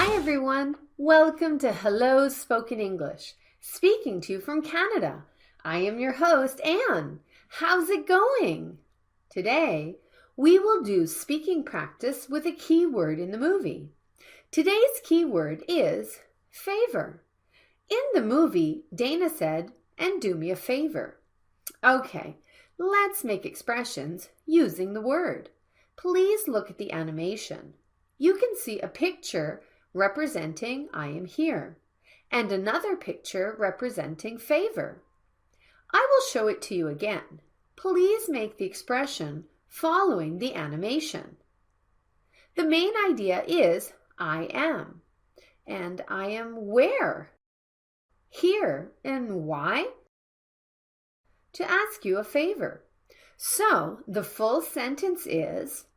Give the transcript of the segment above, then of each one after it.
Hi everyone, welcome to Hello Spoken English, speaking to you from Canada. I am your host, Anne. How's it going? Today, we will do speaking practice with a key word in the movie. Today's key word is favor. In the movie, Dana said, "And do me a favor." Okay, let's make expressions using the word. Please look at the animation. You can see a picture representing I am here, and another picture representing favor. I will show it to you again. Please make the expression following the animation. The main idea is I am, and I am where? Here, and why? To ask you a favor. So the full sentence is,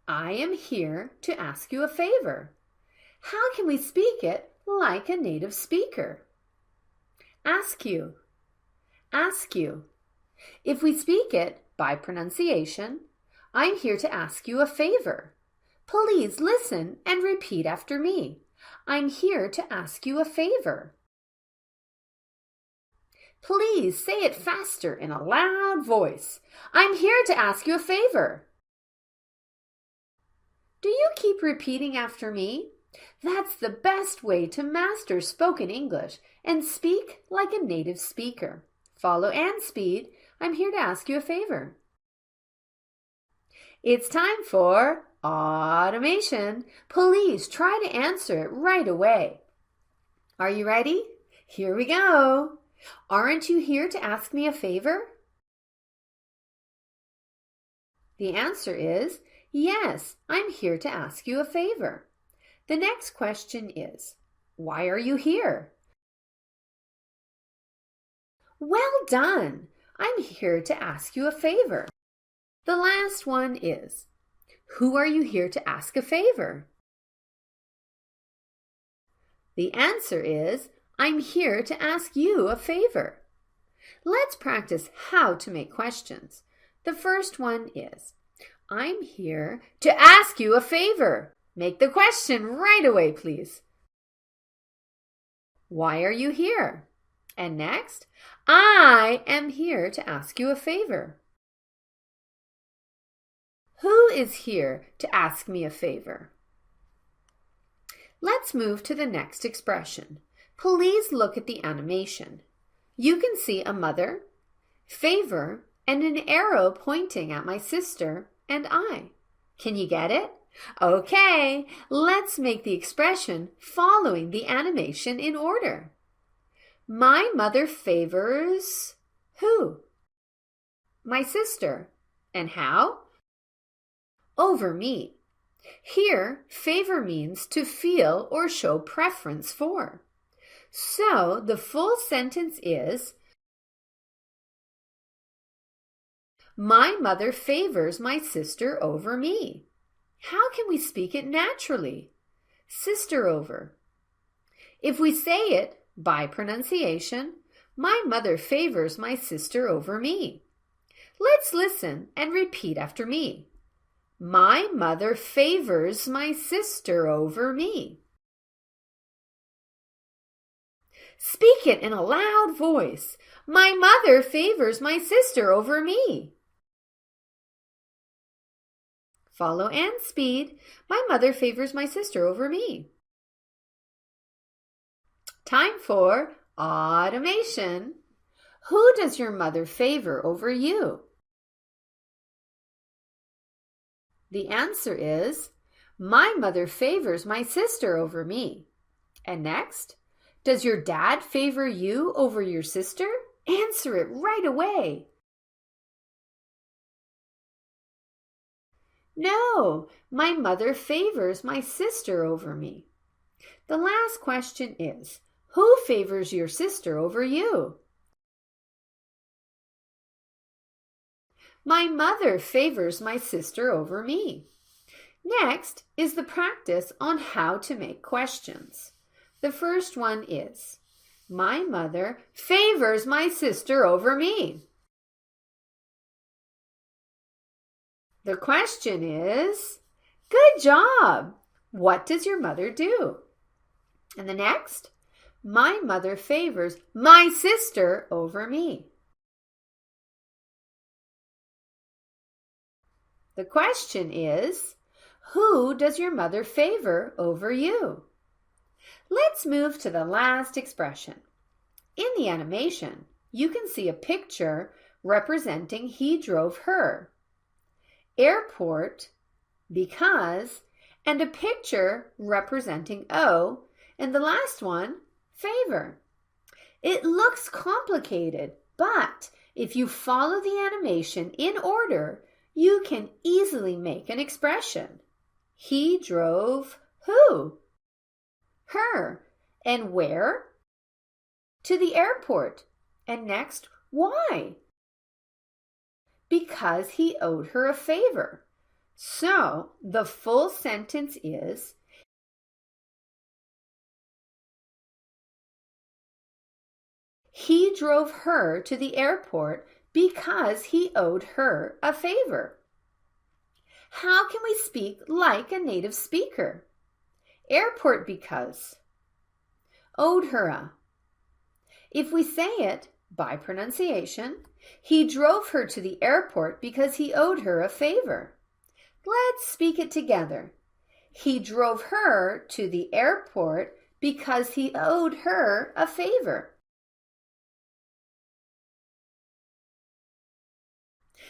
I am here to ask you a favor. How can we speak it like a native speaker? Ask you. Ask you. If we speak it by pronunciation, I'm here to ask you a favor. Please listen and repeat after me. I'm here to ask you a favor. Please say it faster in a loud voice. I'm here to ask you a favor. Do you keep repeating after me? That's the best way to master spoken English and speak like a native speaker. Follow and speed. I'm here to ask you a favor. It's time for automation. Please try to answer it right away. Are you ready? Here we go. Aren't you here to ask me a favor? The answer is, yes, I'm here to ask you a favor. The next question is, why are you here? Well done! I'm here to ask you a favor. The last one is, who are you here to ask a favor? The answer is, I'm here to ask you a favor. Let's practice how to make questions. The first one is, I'm here to ask you a favor. Make the question right away, please. Why are you here? And next, I am here to ask you a favor. Who is here to ask me a favor? Let's move to the next expression. Please look at the animation. You can see a mother, favor, and an arrow pointing at my sister and I. Can you get it? Okay, let's make the expression following the animation in order. My mother favors who? My sister. And how? Over me. Here, favor means to feel or show preference for. So the full sentence is, my mother favors my sister over me. How can we speak it naturally? Sister over. If we say it by pronunciation, my mother favors my sister over me. Let's listen and repeat after me. My mother favors my sister over me. Speak it in a loud voice. My mother favors my sister over me. Follow and speed. My mother favors my sister over me. Time for automation. Who does your mother favor over you? The answer is, my mother favors my sister over me. And next, does your dad favor you over your sister? Answer it right away. No, my mother favors my sister over me. The last question is, who favors your sister over you? My mother favors my sister over me. Next is the practice on how to make questions. The first one is, my mother favors my sister over me. The question is, good job! What does your mother do? And the next, my mother favors my sister over me. The question is, who does your mother favor over you? Let's move to the last expression. In the animation, you can see a picture representing he drove her, airport, because, and a picture representing O, and the last one, favor. It looks complicated, but if you follow the animation in order, you can easily make an expression. He drove who? Her. And where? To the airport. And next, why? Because he owed her a favor. So the full sentence is, he drove her to the airport because he owed her a favor. How can we speak like a native speaker? Airport because. Owed her a. If we say it by pronunciation, he drove her to the airport because he owed her a favor. Let's speak it together. He drove her to the airport because he owed her a favor.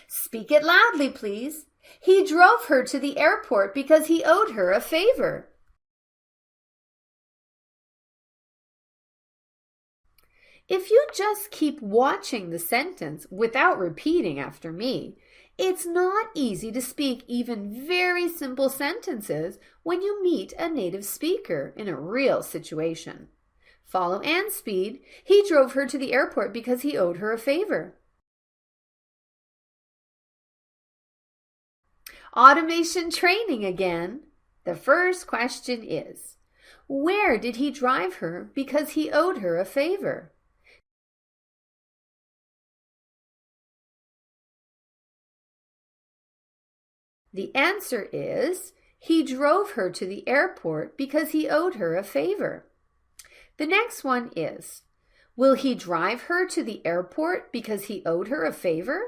Speak it loudly, please. He drove her to the airport because he owed her a favor. If you just keep watching the sentence without repeating after me, it's not easy to speak even very simple sentences when you meet a native speaker in a real situation. Follow Anne's speed. He drove her to the airport because he owed her a favor. Automation training again. The first question is, where did he drive her because he owed her a favor? The answer is, he drove her to the airport because he owed her a favor. The next one is, will he drive her to the airport because he owed her a favor?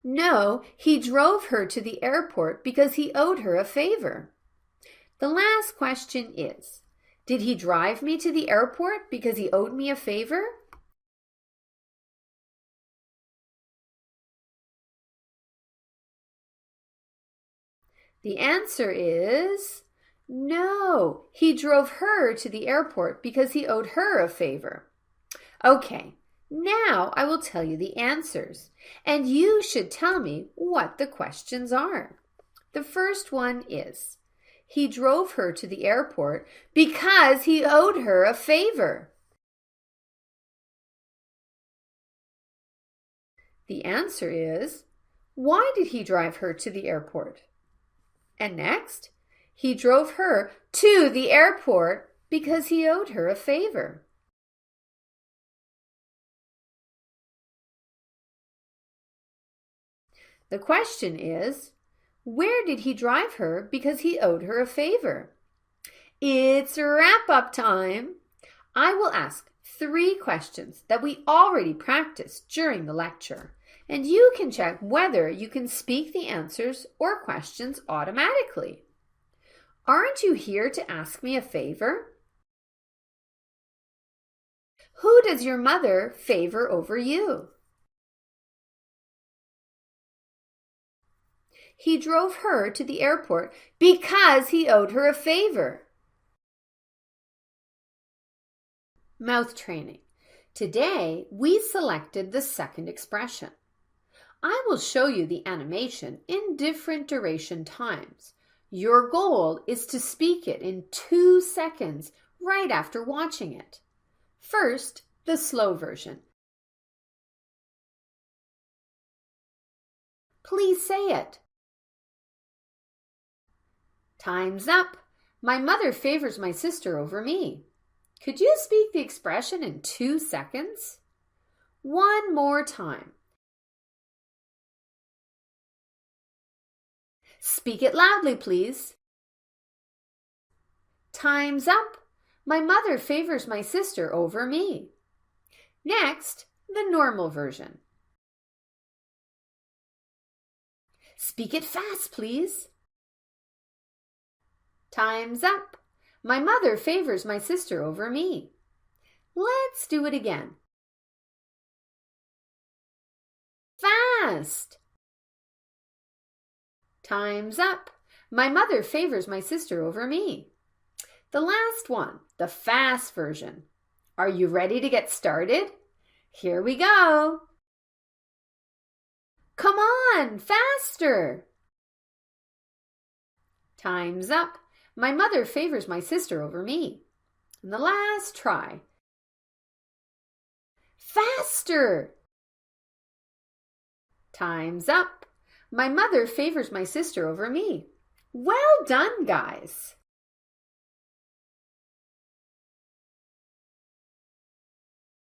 No, he drove her to the airport because he owed her a favor. The last question is, did he drive me to the airport because he owed me a favor? The answer is no, he drove her to the airport because he owed her a favor. Okay, now I will tell you the answers, and you should tell me what the questions are. The first one is, he drove her to the airport because he owed her a favor. The answer is, why did he drive her to the airport? And next, he drove her to the airport because he owed her a favor. The question is, where did he drive her because he owed her a favor? It's wrap-up time. I will ask 3 questions that we already practiced during the lecture, and you can check whether you can speak the answers or questions automatically. Aren't you here to ask me a favor? Who does your mother favor over you? He drove her to the airport because he owed her a favor. Mouth training. Today, we selected the second expression. I will show you the animation in different duration times. Your goal is to speak it in 2 seconds right after watching it. First, the slow version. Please say it. Time's up. My mother favors my sister over me. Could you speak the expression in 2 seconds? One more time. Speak it loudly, please. Time's up. My mother favors my sister over me. Next, the normal version. Speak it fast, please. Time's up. My mother favors my sister over me. Let's do it again. Fast. Time's up. My mother favors my sister over me. The last one, the fast version. Are you ready to get started? Here we go. Come on, faster. Time's up. My mother favors my sister over me. And the last try. Faster. Time's up. My mother favors my sister over me. Well done, guys.